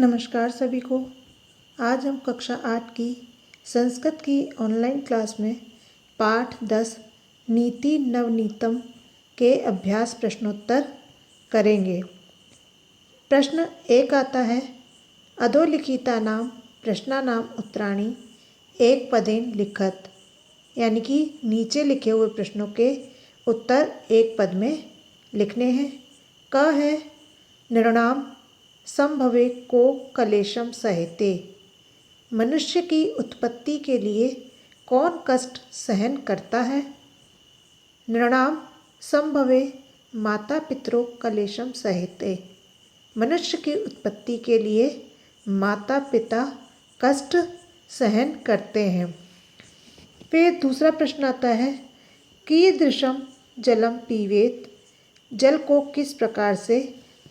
नमस्कार सभी को। आज हम कक्षा 8 की संस्कृत की ऑनलाइन क्लास में पाठ 10 नीति नवनीतम के अभ्यास प्रश्नोत्तर करेंगे। प्रश्न 1 आता है, अधोलिखिता नाम प्रश्नानाम उत्तराणि एक पदेन लिखत, यानी कि नीचे लिखे हुए प्रश्नों के उत्तर एक पद में लिखने हैं। क है नृणाम संभवे को कलेशम सहते, मनुष्य की उत्पत्ति के लिए कौन कष्ट सहन करता है। नृणाम संभवे माता पितरों कलेशम सहते, मनुष्य की उत्पत्ति के लिए माता पिता कष्ट सहन करते हैं। फिर दूसरा प्रश्न आता है, कीदृशम जलम पीवेत, जल को किस प्रकार से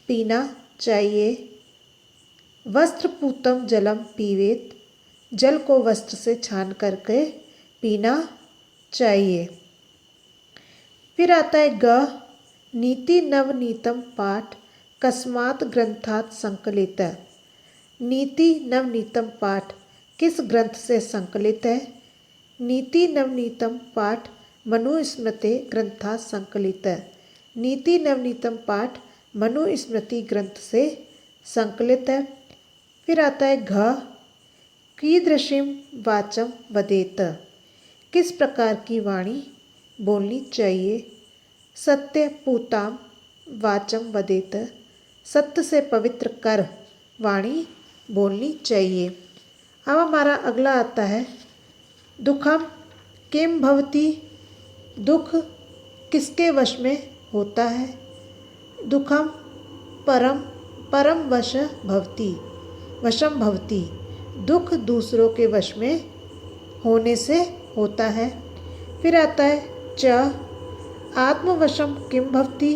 पीना चाहिए। वस्त्रपूतम जलम पीवेत, जल को वस्त्र से छान करके पीना चाहिए। फिर आता है ग, नीति नवनीतम पाठ कस्मात् ग्रंथात् संकलित। नीति नवनीतम पाठ किस ग्रंथ से संकलित है। नीति नवनीतम पाठ मनुस्मृति ग्रंथात् संकलित। नीति नवनीतम पाठ मनुस्मृति ग्रंथ से संकलित है। फिर आता है घ, कीदृशीं वाचं वदेत, किस प्रकार की वाणी बोलनी चाहिए। सत्य पूतां वाचं वदेत, सत्य से पवित्र कर वाणी बोलनी चाहिए। अब हमारा अगला आता है, दुखम किम भवति, दुख किसके वश में होता है। दुखम परम वशम भवति, दुख दूसरों के वश में होने से होता है। फिर आता है च, आत्मवशम किम भवति,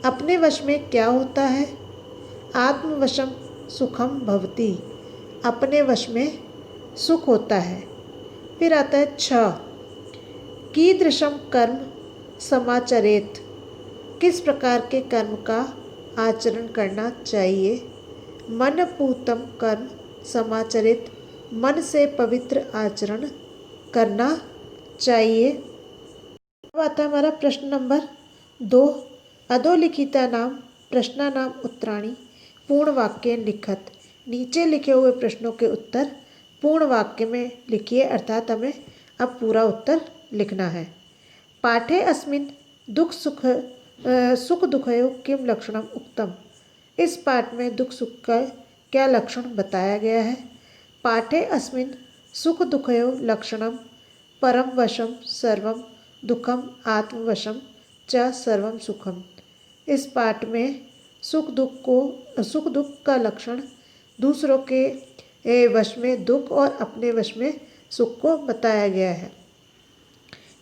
अपने वश में क्या होता है। आत्मवशम सुखम भवति, अपने वश में सुख होता है। फिर आता है छ, कीदृशम कर्म समाचरेत, किस प्रकार के कर्म का आचरण करना चाहिए। मन पूतम कर्म समाचरित, मन से पवित्र आचरण करना चाहिए। अब आता है हमारा प्रश्न नंबर 2, अधोलिखिता नाम प्रश्नानाम उत्तराणि पूर्ण वाक्य लिखत। नीचे लिखे हुए प्रश्नों के उत्तर पूर्ण वाक्य में लिखिए, अर्थात हमें अब पूरा उत्तर लिखना है। पाठे अस्मिन् सुख दुखयो किम लक्षणम उक्तम, इस पाठ में दुख सुख का क्या लक्षण बताया गया है। पाठे अस्मिन् सुख दुखयो लक्षणम परम वशम सर्वम दुखम आत्मवशम च सर्वम सुखम, इस पाठ में सुख दुख का लक्षण दूसरों के वश में दुख और अपने वश में सुख को बताया गया है।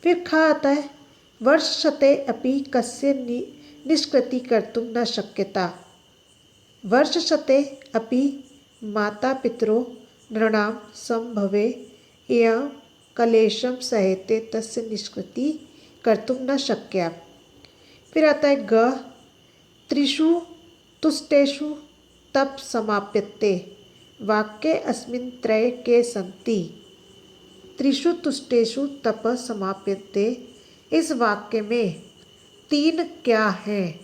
फिर खा आता है, वर्षशते अपि कस्य निष्कृति कर्तुं न शक्यता। वर्षशते अपि माता पितरो नृणां संभवे एवं कलेशम सहते तस्य निष्कृति कर्तुं न शक्या। फिर आता है ग, त्रिषु तुष्टेषु तप समाप्यते, वाक्ये अस्मिन् त्रय के सन्ति। त्रिषु तुष्टेषु तप समाप्यते, इस वाक्य में 3 क्या हैं।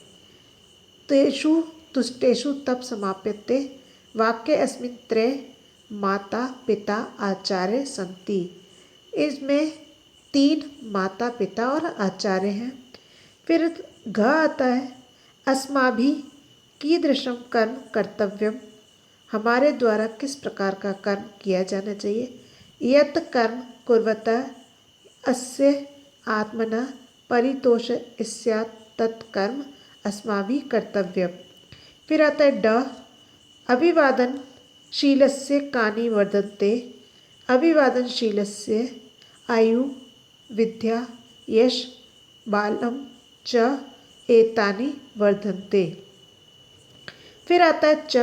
तेषु तुष्टेषु तप समाप्यते, वाक्य अस्मिन् त्रय माता पिता आचार्य सन्ति, इसमें 3 माता पिता और आचार्य हैं। फिर घ आता है, अस्माभिः कीदृशं कर्म कर्तव्यम, हमारे द्वारा किस प्रकार का कर्म किया जाना चाहिए। यत् कर्म कुर्वतः अस्य आत्मना परितोष स्यात् तत् कर्म अस्माभिः कर्तव्यम। फिर आता है ड, अभिवादनशीलस्य कानि वर्धन्ते, अभिवादनशीलस्य आयु विद्या यश बालम च एतानि वर्धन्ते। फिर आता है च,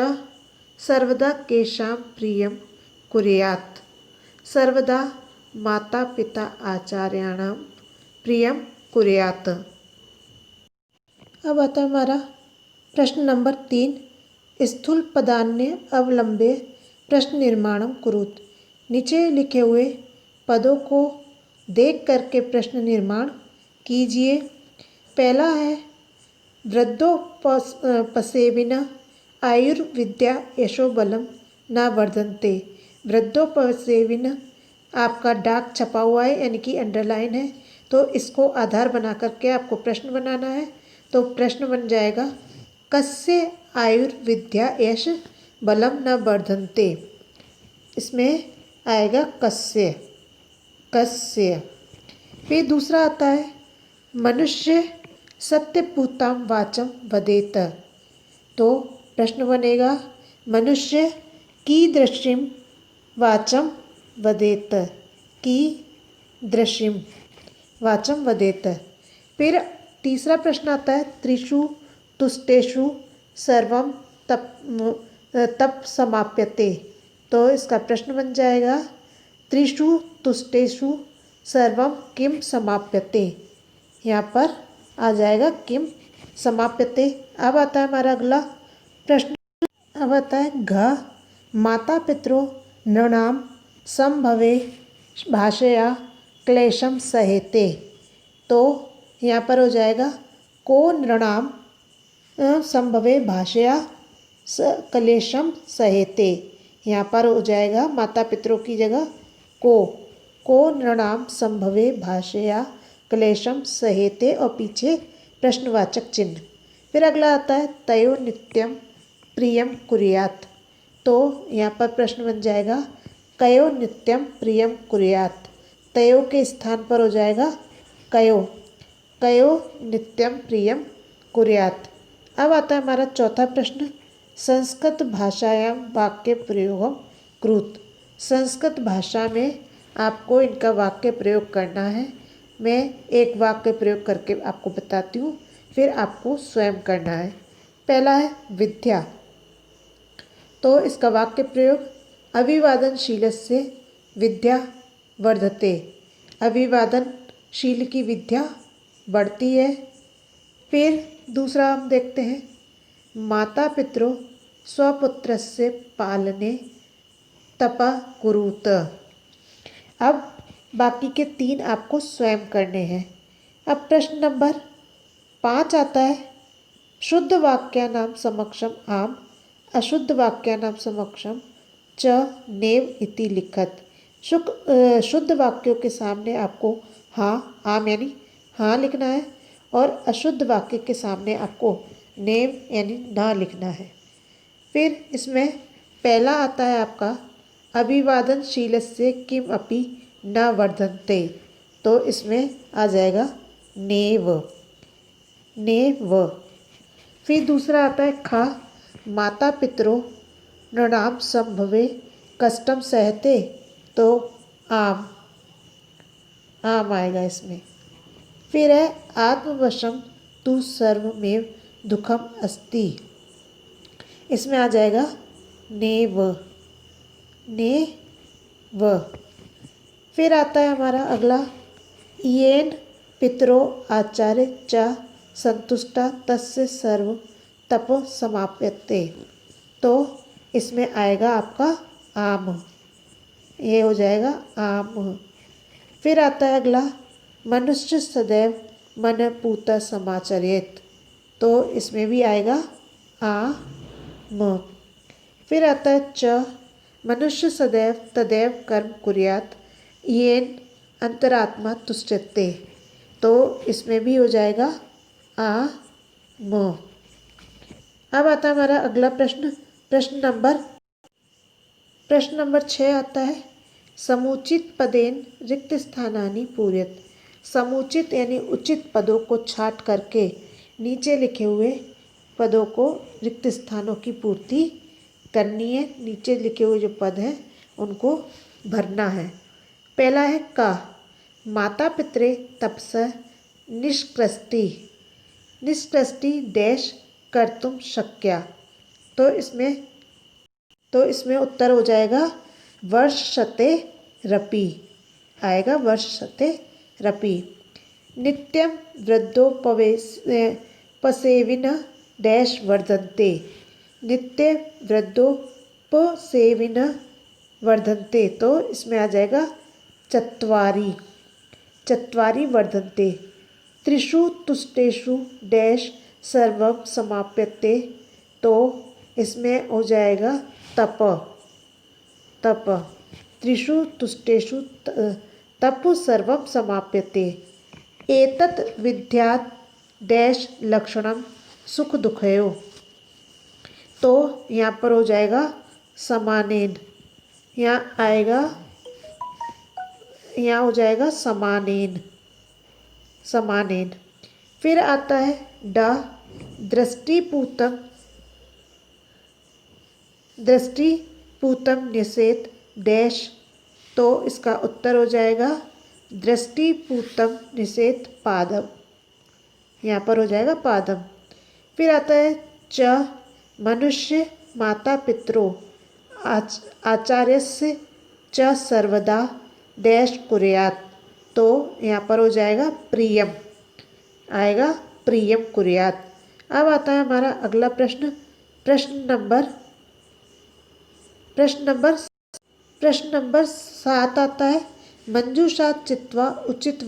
सर्वदा केषां प्रियं कुर्यात्, सर्वदा माता पिता आचार्याणां प्रियं कुर्यात्। अब आता है हमारा प्रश्न नंबर 3, स्थूल पदान्य अवलंबे प्रश्न निर्माणम कुरुत। नीचे लिखे हुए पदों को देख करके प्रश्न निर्माण कीजिए। पहला है वृद्धोपसेविन आयुर्विद्या यशोबलम न वर्धन्ते। वृद्धोपसेविन आपका डाक छपा हुआ है यानी कि अंडरलाइन है, तो इसको आधार बना करके आपको प्रश्न बनाना है। तो प्रश्न बन जाएगा कस्य आयुर्विद्या यश बलम न वर्धन्ते। इसमें आएगा कस्य, कस्य। फिर दूसरा आता है मनुष्य सत्यपूताम वाचम वदेत। तो प्रश्न बनेगा मनुष्य कीदृशीम वाचम वदेत, कीदृशीम वाचम वदेत। फिर तीसरा प्रश्न आता है त्रिषु तुष्टेषु सर्वम तप समाप्यते। तो इसका प्रश्न बन जाएगा त्रिषु तुष्टेषु सर्वम किम समाप्यते। यहाँ पर आ जाएगा किम समाप्यते। अब आता है हमारा अगला प्रश्न। अब आता है घ माता पितरो नृणाम संभवे भाषया क्लेशम सहेते। तो यहाँ पर हो जाएगा को नृणाम संभवे भाषया क्लेशम सहेते। यहाँ पर हो जाएगा माता पितरों की जगह को नृणाम संभवे भाषया क्लेशम सहेते और पीछे प्रश्नवाचक चिन्ह। फिर अगला आता है तयो नित्यम प्रियम कुर्यात। तो यहाँ पर प्रश्न बन जाएगा कयो नित्यम प्रियम कुर्यात। तयो के स्थान पर हो जाएगा कयो, कयो नित्यम प्रियम कुर्यात। अब आता है हमारा चौथा प्रश्न संस्कृत भाषायां वाक्य प्रयोगम कृत। संस्कृत भाषा में आपको इनका वाक्य प्रयोग करना है। मैं एक वाक्य प्रयोग करके आपको बताती हूँ, फिर आपको स्वयं करना है। पहला है विद्या। तो इसका वाक्य प्रयोग अभिवादनशीलस्य विद्या वर्धते। अभिवादनशील की विद्या बढ़ती है। फिर दूसरा हम देखते हैं माता पितरो स्वपुत्रस्य पालने तपा कुरुत। अब बाकी के 3 आपको स्वयं करने हैं। अब प्रश्न नंबर 5 आता है शुद्ध वाक्यानां समक्षम आम अशुद्ध वाक्यानां समक्षम च नेव इति लिखत। शुद्ध वाक्यों के सामने आपको हाँ, आम यानी हाँ लिखना है और अशुद्ध वाक्य के सामने आपको नेव यानी ना लिखना है। फिर इसमें पहला आता है आपका अभिवादनशीलस्य किम अपि न वर्धन्ते। तो इसमें आ जाएगा नेव, नेव। फिर दूसरा आता है खा माता पितरो नृणाम संभवे कष्टम सहते। तो आम, आम आएगा इसमें। फिर है आत्मवशम तु सर्वमेव दुखम अस्ति। इसमें आ जाएगा नेव, नेव। फिर आता है हमारा अगला येन पितरो आचार्य च संतुष्टा तस्य सर्व तपो समाप्यते। तो इसमें आएगा आपका आम, ये हो जाएगा आम। फिर आता है अगला मनुष्य सदैव मन पूता समाचरेत। तो इसमें भी आएगा आम। फिर आता है च मनुष्य सदैव तदैव कर्म कुर्यात येन अंतरात्मा तुष्यते। तो इसमें भी हो जाएगा आम। अब आता है हमारा अगला प्रश्न। प्रश्न नंबर 6 आता है समुचित पदेन रिक्त स्थानानि पूरयत। समुचित यानी उचित पदों को छाट करके नीचे लिखे हुए पदों को रिक्त स्थानों की पूर्ति करनी है। नीचे लिखे हुए जो पद हैं उनको भरना है। पहला है का माता पितरे तपस निष्कृष्टि, निष्कृष्टि डैश कर्तुम शक्या। तो इसमें उत्तर हो जाएगा वर्षते रपि, आएगा वर्षते रपि। नित्यम वृद्धोपसेविन डैश वर्धन्ते। नित्य वृद्धोपसेविनः वर्धन्ते, तो इसमें आ जाएगा चत्वारि, चत्वारि वर्धन्ते। त्रिषु तुष्टेषु डैश सर्वं समाप्यते, तो इसमें हो जाएगा तप, तप। त्रिषु तुष्टेषु तप सर्वं समाप्यते। एतत् विद्यात् डैश लक्षणं सुख दुःखयोः, तो यहाँ पर हो जाएगा समानेन, यहाँ आएगा, यहाँ हो जाएगा समानेन, समानेन। फिर आता है डा दृष्टिपूतम, दृष्टिपूतम निषेध डैश, तो इसका उत्तर हो जाएगा दृष्टिपूतम निषेध पादम, यहाँ पर हो जाएगा पादम। फिर आता है च मनुष्य माता पितरो आचार्यस्य च सर्वदा डैश कुर्यात्, तो यहाँ पर हो जाएगा प्रियम, आएगा प्रियम कुर्यात्। अब आता है हमारा अगला प्रश्न, प्रश्न नंबर 7 आता है मंजूषा चित्वा उचित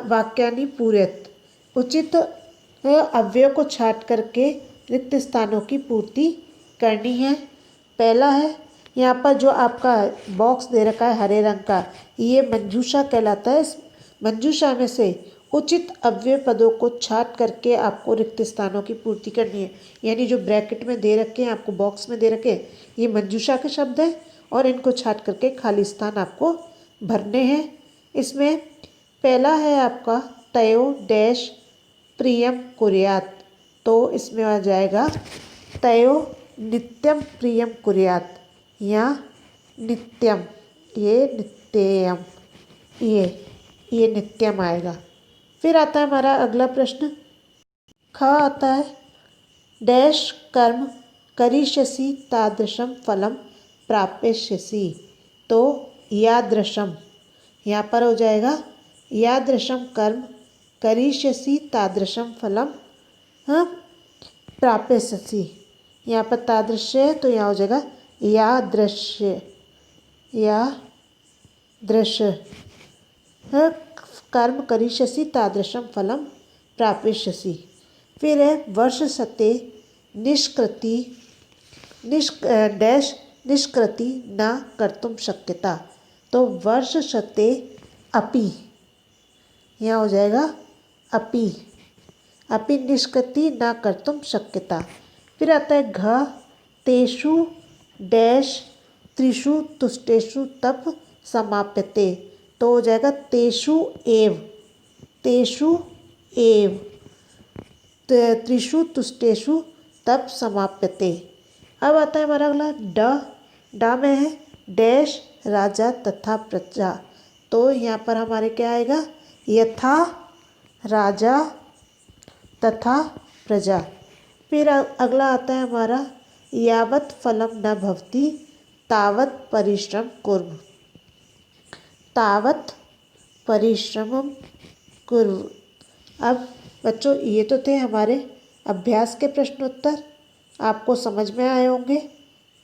वाक्यानि पूरयत, उचित अव्यय को छाट करके रिक्त स्थानों की पूर्ति करनी है। पहला है यहाँ पर जो आपका बॉक्स दे रखा है हरे रंग का, ये मंजूषा कहलाता है। इस मंजूषा में से उचित अव्यय पदों को छाट करके आपको रिक्त स्थानों की पूर्ति करनी है, यानी जो ब्रैकेट में दे रखे हैं, आपको बॉक्स में दे रखे हैं, ये मंजूषा के शब्द हैं और इनको छाट करके खाली स्थान आपको भरने हैं। इसमें पहला है आपका तयो डैश प्रियम कुर्यात्, तो इसमें आ जाएगा तयो नित्यम प्रियम कुर्यात्, या नित्यम, ये नित्यम, ये नित्यम आएगा। फिर आता है हमारा अगला प्रश्न, ख आता है डैश कर्म करिष्यसि तादृशम फलम प्राप्यस्यसि, तो यादृशम, यहाँ पर हो जाएगा यादृशम कर्म करिष्यसि तादृशम फलम प्राप्यस्यसि, यहाँ पर तादृश्य है तो यहाँ हो जाएगा यादृश्य, यादृश्य कर्म करिष्यसि तादृशम फलम प्राप्यस्यसि। फिर है वर्ष सते निष्कृति डैश निष्कृति न कर्तुम शक्यता, तो वर्ष सते अपि, यहाँ हो जाएगा अपि, अपि निष्कृति न कर्तुम शक्यता। फिर आता है घ तेषु डैश त्रिषु तुष्टेषु तप समाप्यते, तो हो जाएगा तेषु एव, तेषु एव त्रिषु तुष्टेषु तप समाप्यते। अब आता है हमारा अगला डा में है डैश राजा तथा प्रजा, तो यहाँ पर हमारे क्या आएगा यथा राजा तथा प्रजा। फिर अगला आता है हमारा यावत् फलम न भवति तावत् परिश्रम कुर्म, तावत् परिश्रमम कुर्म। अब बच्चों ये तो थे हमारे अभ्यास के प्रश्नोत्तर, आपको समझ में आए होंगे।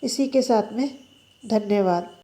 इसी के साथ में धन्यवाद।